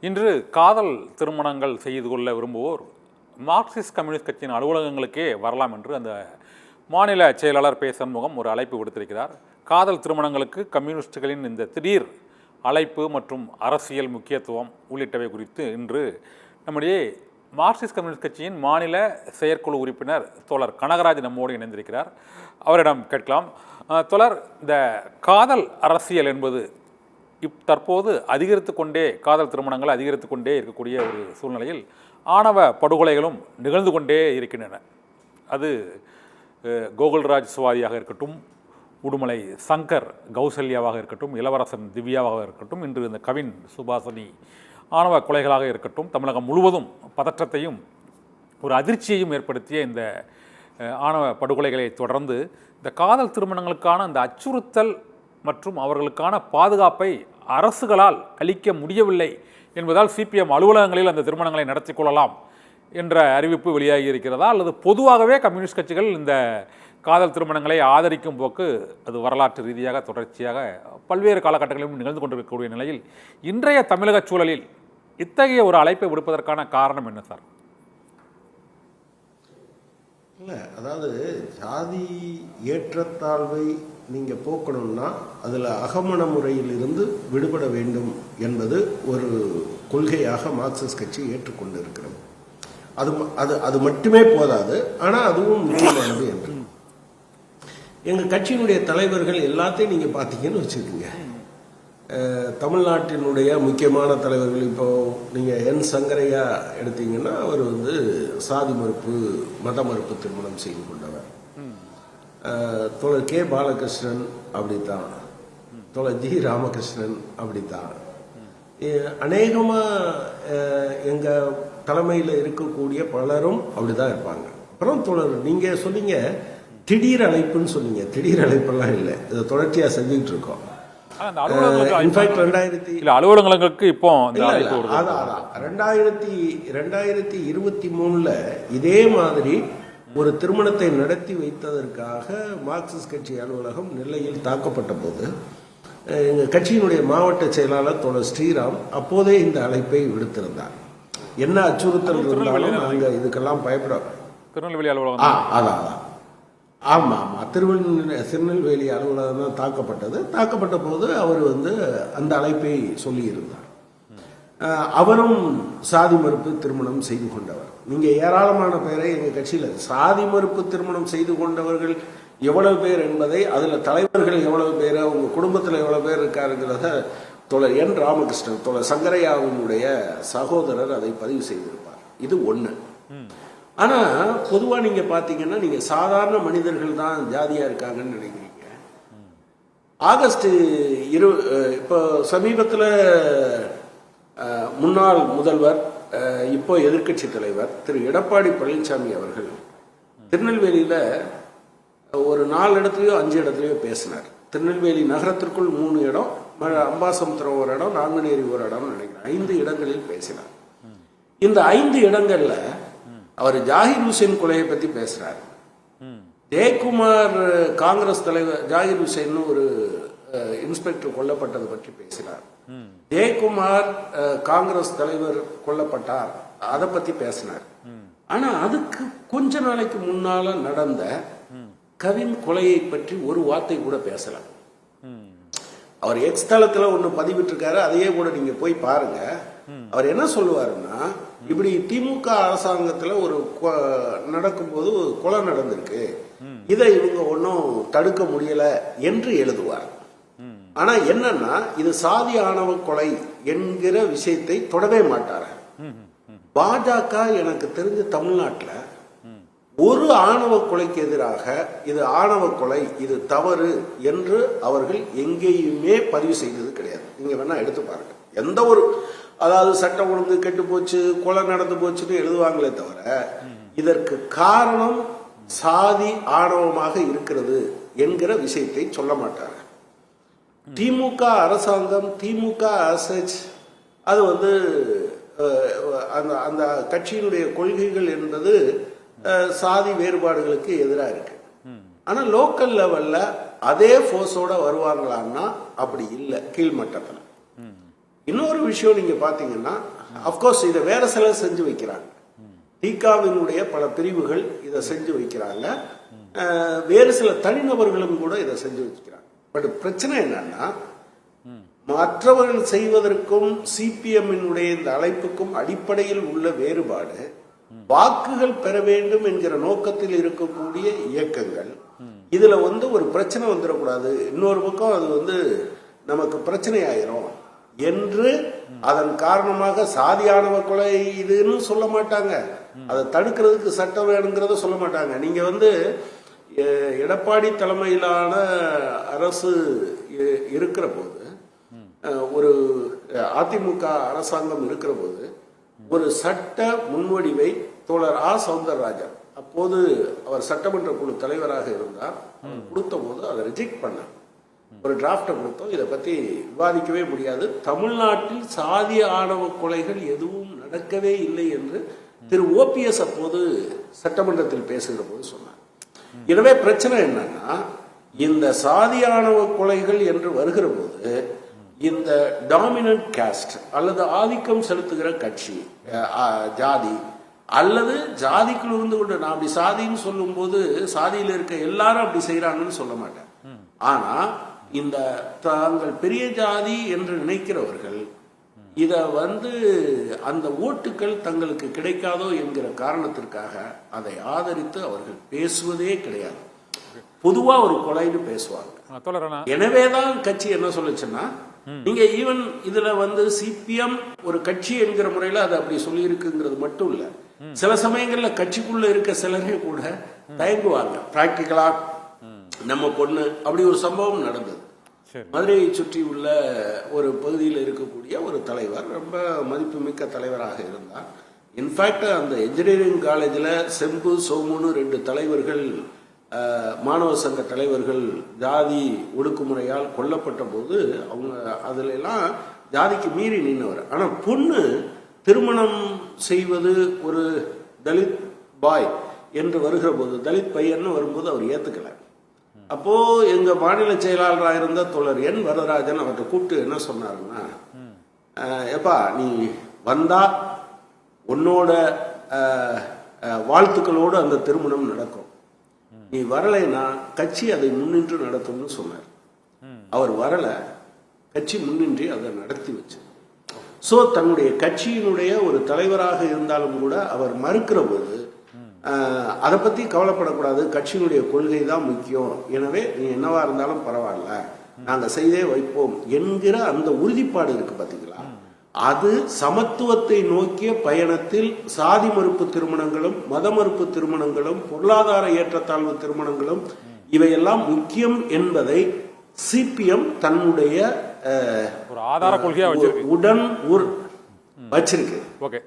இன்று காதல் திருமணங்கள் செய்து கொள்ள விரும்புவோர் மார்க்சிஸ்ட் கம்யூனிஸ்ட் கட்சியின் அலுவலகங்களுக்கே வரலாம் என்று அந்த மாநில செயலாளர் பே. சண்முகம் ஒரு அழைப்பு விடுத்திருக்கிறார். காதல் திருமணங்களுக்கு கம்யூனிஸ்டுகளின் இந்த திடீர் அழைப்பு மற்றும் அரசியல் முக்கியத்துவம் உள்ளிட்டவை குறித்து இன்று நம்முடைய மார்க்சிஸ்ட் கம்யூனிஸ்ட் கட்சியின் மாநில செயற்குழு உறுப்பினர் தோழர் கனகராஜ் நம்மோடு இணைந்திருக்கிறார். அவரிடம் கேட்கலாம். தோழர், இந்த காதல் அரசியல் என்பது தற்போது அதிகரித்து கொண்டே காதல் திருமணங்கள் அதிகரித்து கொண்டே இருக்கக்கூடிய ஒரு சூழ்நிலையில் ஆணவ படுகொலைகளும் நிகழ்ந்து கொண்டே இருக்கின்றன. அது கோகுல்ராஜ் சுவாதியாக இருக்கட்டும், உடுமலை சங்கர் கௌசல்யாவாக இருக்கட்டும், இளவரசன் திவ்யாவாக இருக்கட்டும், இன்று இந்த கவின் சுபாசனி ஆணவ கொலைகளாக இருக்கட்டும், தமிழகம் முழுவதும் பதற்றத்தையும் ஒரு அதிர்ச்சியையும் ஏற்படுத்திய இந்த ஆணவ படுகொலைகளை தொடர்ந்து இந்த காதல் திருமணங்களுக்கான அந்த அச்சுறுத்தல் மற்றும் அவர்களுக்கான பாதுகாப்பை அரசுகளால் அளிக்க முடியவில்லை என்பதால் சிபிஎம் அலுவலகங்களில் அந்த திருமணங்களை நடத்தி கொள்ளலாம் என்ற அறிவிப்பு வெளியாகி இருக்கிறதா, அல்லது பொதுவாகவே கம்யூனிஸ்ட் கட்சிகள் இந்த காதல் திருமணங்களை ஆதரிக்கும் போக்கு அது வரலாற்று ரீதியாக தொடர்ச்சியாக பல்வேறு காலகட்டங்களிலும் நிகழ்ந்து கொண்டிருக்கக்கூடிய நிலையில் இன்றைய தமிழக சூழலில் இத்தகைய ஒரு அழைப்பை விடுப்பதற்கான காரணம் என்ன சார்? இல்லை, அதாவது ஜாதி ஏற்றத்தாழ்வை நீங்கள் போக்கணும்னா அதில் அகமண முறையில் இருந்து விடுபட வேண்டும் என்பது ஒரு கொள்கையாக மார்க்சிஸ்ட் கட்சி ஏற்றுக்கொண்டு இருக்கிறது. அது மட்டுமே போதாது, ஆனால் அதுவும் முக்கியமானது என்று எங்கள் கட்சியினுடைய தலைவர்கள் எல்லாத்தையும் நீங்கள் பார்த்தீங்கன்னு வச்சுக்கோங்க. தமிழ்நாட்டினுடைய முக்கியமான தலைவர்கள் இப்போ நீங்கள் என் சங்கரையா எடுத்தீங்கன்னா அவர் சாதி மறுப்பு மத மறுப்பு திருமணம் செய்து கொண்டவர். தோழர் கே. பாலகிருஷ்ணன் அப்படித்தான், தோழர் ஜி. ராமகிருஷ்ணன் அப்படித்தான். அநேகமாக எங்கள் தலைமையில் இருக்கக்கூடிய பலரும் அப்படிதான் இருப்பாங்க. அப்புறம் தோழர் நீங்கள் சொன்னீங்க திடீர் அழைப்புன்னு சொன்னீங்க. திடீர் அழைப்பெல்லாம் இல்லை, இதை தொடர்ச்சியாக செஞ்சுக்கிட்டு இருக்கோம். அலுவலகங்களுக்கு இப்போ 2023 இதே மாதிரி ஒரு திருமணத்தை நடத்தி வைத்ததற்காக மார்க்சிஸ்ட் கட்சி அலுவலகம் நெல்லையில் தாக்கப்பட்ட போது எங்கள் கட்சியினுடைய மாவட்ட செயலாளர் தோழர் ஸ்ரீராம் அப்போதே இந்த அழைப்பை விடுத்திருந்தார். என்ன அச்சுறுத்தல் இருந்தாலும் நாங்கள் இதுக்கெல்லாம் பயப்பட திருநெல்வேலி அலுவலகம் அதான் ஆமாம் திருநெல்வேலி அலுவலகம் தான் தாக்கப்பட்ட போது அவர் அந்த அழைப்பை சொல்லியிருந்தார். அவரும் சாதி மறுப்பு திருமணம் செய்து கொண்டவர். நீங்கள் ஏராளமான பேரை எங்கள் கட்சியில் சாதி மறுப்பு திருமணம் செய்து கொண்டவர்கள் எவ்வளவு பேர் என்பதை, அதில் தலைவர்கள் எவ்வளவு பேர், அவங்க குடும்பத்தில் எவ்வளவு பேர் இருக்காருங்கிறத தோழர் என். ராமகிருஷ்ணன், தோழர் சங்கரையாவுடைய சகோதரர் அதை பதிவு செய்திருப்பார். இது ஒன்று. ஆனால் பொதுவாக நீங்கள் பார்த்தீங்கன்னா நீங்கள் சாதாரண மனிதர்கள் தான் ஜாதியாக இருக்காங்கன்னு நினைக்கிறீங்க. ஆகஸ்ட் இப்போ சமீபத்தில் முன்னாள் முதல்வர் இப்போ எதிர்கட்சி தலைவர் திரு எடப்பாடி பழனிசாமி அவர்கள் திருநெல்வேலியில் ஒரு 4 இடத்துலையோ 5 இடத்துலையோ பேசினார். திருநெல்வேலி நகரத்திற்குள் 3 இடம், அம்பாசமுத்திரம் ஒரு இடம், நாங்குநேரி ஒரு இடம்னு நினைக்கிறேன், 5 இடங்களில் பேசினார். இந்த 5 இடங்கள்ல அவர் ஜாகிர் ஹுசேன் கொலையை பற்றி பேசுறார். ஜெயக்குமார் காங்கிரஸ் தலைவர் ஜாகிர் ஹுசேன் ஒரு இன்ஸ்பெக்டர் கொல்லப்பட்டதை பற்றி பேசினார். ஜெயக்குமார் காங்கிரஸ் தலைவர் கொல்லப்பட்டார், அதை பத்தி பேசினார். ஆனா அதுக்கு கொஞ்ச நாளைக்கு முன்னால நடந்த கவின் கொலையை பற்றி ஒரு வார்த்தை கூட பேசல. அவர் எக்ஸ் தளத்துல ஒண்ணு பதிவிட்டிருக்காரு, அதையே கூட நீங்க போய் பாருங்க. அவர் என்ன சொல்லுவாருன்னா, இப்படி திமுக அரசாங்கத்துல ஒரு நடக்கும்போது கொலை நடந்திருக்கு, இதை இவங்க ஒன்னும் தடுக்க முடியல என்று எழுதுவார். ஆனா என்னன்னா, இது சாதி ஆணவ கொலை என்கிற விஷயத்தை தொடவே மாட்டார். பாஜக எனக்கு தெரிஞ்ச தமிழ்நாட்டில் ஒரு ஆணவ கொலைக்கு எதிராக இது ஆணவ கொலை, இது தவறு என்று அவர்கள் எங்கேயுமே பதிவு செய்தது கிடையாது. நீங்க வேணா எடுத்து பாருங்க. எந்த ஒரு, அதாவது சட்டம் ஒழுங்கு கெட்டு போச்சு, கொலை நடந்து போச்சுன்னு எழுதுவாங்களே தவிர இதற்கு காரணம் சாதி ஆணவமாக இருக்கிறது என்கிற விஷயத்தை சொல்ல மாட்டாங்க. திமுக அரசாங்கம், திமுக அசச், அது அந்த கட்சியினுடைய கொள்கைகள் என்பது சாதி வேறுபாடுகளுக்கு எதிராக இருக்கு. ஆனா லோக்கல் லெவல்ல அதே போர்ஸோட வருவாங்களான்னா அப்படி இல்லை. கீழ்மட்டத்தில் இன்னொரு விஷயம் நீங்க பாத்தீங்கன்னா, அப்கோர்ஸ் இதை வேற சிலர் செஞ்சு வைக்கிறாங்க. தீகாவினுடைய பல பிரிவுகள் இதை செஞ்சு வைக்கிறாங்க. வேறு சில தனிநபர்களும் கூட இதை செஞ்சு வச்சுக்கிறாங்க. பட் பிரச்சனை என்னன்னா, மற்றவர்கள் செய்வதற்கும் சிபிஎம்மினுடைய இந்த அழைப்புக்கும் அடிப்படையில் உள்ள வேறுபாடு, வாக்குகள் பெற வேண்டும் என்கிற நோக்கத்தில் இருக்கக்கூடிய இயக்கங்கள். இதுல ஒரு பிரச்சனை வந்துடக்கூடாது, இன்னொரு பக்கம் அது நமக்கு பிரச்சனை ஆயிரும் என்று அதன் காரணமாக சாதியானவ கொலை இதுன்னு சொல்ல மாட்டாங்க. அதை தடுக்கிறதுக்கு சட்டம் வேணுங்கிறத சொல்ல மாட்டாங்க. நீங்க எடப்பாடி தலைமையிலான அரசு இருக்கிற போது, ஒரு அதிமுக அரசாங்கம் இருக்கிற போது, ஒரு சட்ட முன்வடிவை தோழர் ஆ சௌந்தரராஜன், அப்போது அவர் சட்டமன்ற குழு தலைவராக இருந்தார், கொடுத்த போது அதை ரிஜெக்ட் பண்ணார். ஒரு டிராப்டை கொடுத்தோம், இதை பத்தி விவாதிக்கவே முடியாது, தமிழ்நாட்டில் சாதிய ஆணவ கொலைகள் எதுவும் நடக்கவே இல்லை என்று திரு ஓபிஎஸ் அப்போது சட்டமன்றத்தில் பேசுகிற போது சொன்னார். எனவே பிரச்சனை என்னன்னா, இந்த சாதிய ஆணவ கொலைகள் என்று வருகிற போது இந்த டாமினன்ட் காஸ்ட் அல்லது ஆதிக்கம் செலுத்துகிற கட்சி, ஜாதி அல்லது ஜாதிக்குள் இருந்து கொண்டு, நான் அப்படி சாதின்னு சொல்லும் போது சாதியில் இருக்க எல்லாரும் அப்படி செய்யறாங்கன்னு சொல்ல மாட்டேன். ஆனா இந்த தாங்கள் பெரிய ஜாதி என்று நினைக்கிறவர்கள் இத அந்த ஓட்டுகள் தங்களுக்கு கிடைக்காதோ என்கிற காரணத்திற்காக அதை ஆதரித்து அவர்கள் பேசுவதே கிடையாது. பொதுவா ஒரு கொலைன்னு பேசுவாங்க. எனவேதான் கட்சி என்ன சொல்லுச்சுன்னா, நீங்க ஈவன் இதுல சிபிஎம் ஒரு கட்சி என்கிற முறையில அதை அப்படி சொல்லி இருக்குங்கிறது மட்டும் இல்ல, சில சமயங்கள்ல கட்சிக்குள்ள இருக்க சிலரே கூட தயங்குவாங்க. பிராக்டிகலா நம்ம பொண்ணு அப்படி ஒரு சம்பவம் நடந்தது. மதுரையை சுற்றி உள்ள ஒரு பகுதியில் இருக்கக்கூடிய ஒரு தலைவர், ரொம்ப மதிப்புமிக்க தலைவராக இருந்தார். இன்ஃபேக்ட் அந்த இன்ஜினியரிங் காலேஜில் செம்பு சோமுன்னு 2 தலைவர்கள், மாணவ சங்க தலைவர்கள் ஜாதி ஒடுக்குமுறையால் கொல்லப்பட்ட போது அவங்க அதுல எல்லாம் ஜாதிக்கு மீறி நின்றவர். ஆனா பொண்ணு திருமணம் செய்வது ஒரு தலித் பாய் என்று வருகிற போது, தலித் பையன் வரும்போது அவர் ஏத்துக்கல. அப்போ எங்க மாநில செயலாளராக இருந்த தோழர் என் வரதராஜன் அவர்கிட்ட கூப்பிட்டு என்ன சொன்னாருன்னா, எப்பா நீ வந்தா உன்னோட வாழ்த்துக்களோடு அந்த திருமணம் நடக்கும், நீ வரலைன்னா கட்சி அதை முன்னின்று நடத்தும்னு சொன்னார். அவர் வரல, கட்சி முன்னின்றி அதை நடத்தி வச்சு. சோ தன்னுடைய கட்சியினுடைய ஒரு தலைவராக இருந்தாலும் கூட அவர் மறுக்கிற போது அதை பத்தி கவலைப்படக்கூடாது, கட்சியினுடைய கொள்கை தான் முக்கியம், எனவே நீ என்னவா இருந்தாலும் பரவாயில்ல, நாங்க செய்தே வைப்போம் என்கிற அந்த உறுதிப்பாடு இருக்கு பாத்தீங்களா. அது சமத்துவத்தை நோக்கிய பயணத்தில் சாதி மறுப்பு திருமணங்களும் மத மறுப்பு திருமணங்களும் பொருளாதார ஏற்றத்தாழ்வு திருமணங்களும் இவையெல்லாம் முக்கியம் என்பதை சிபிஎம் தன்னுடைய ஒரு ஆதார கொள்கையா வச்சிருக்கு, உடன் வச்சிருக்கு.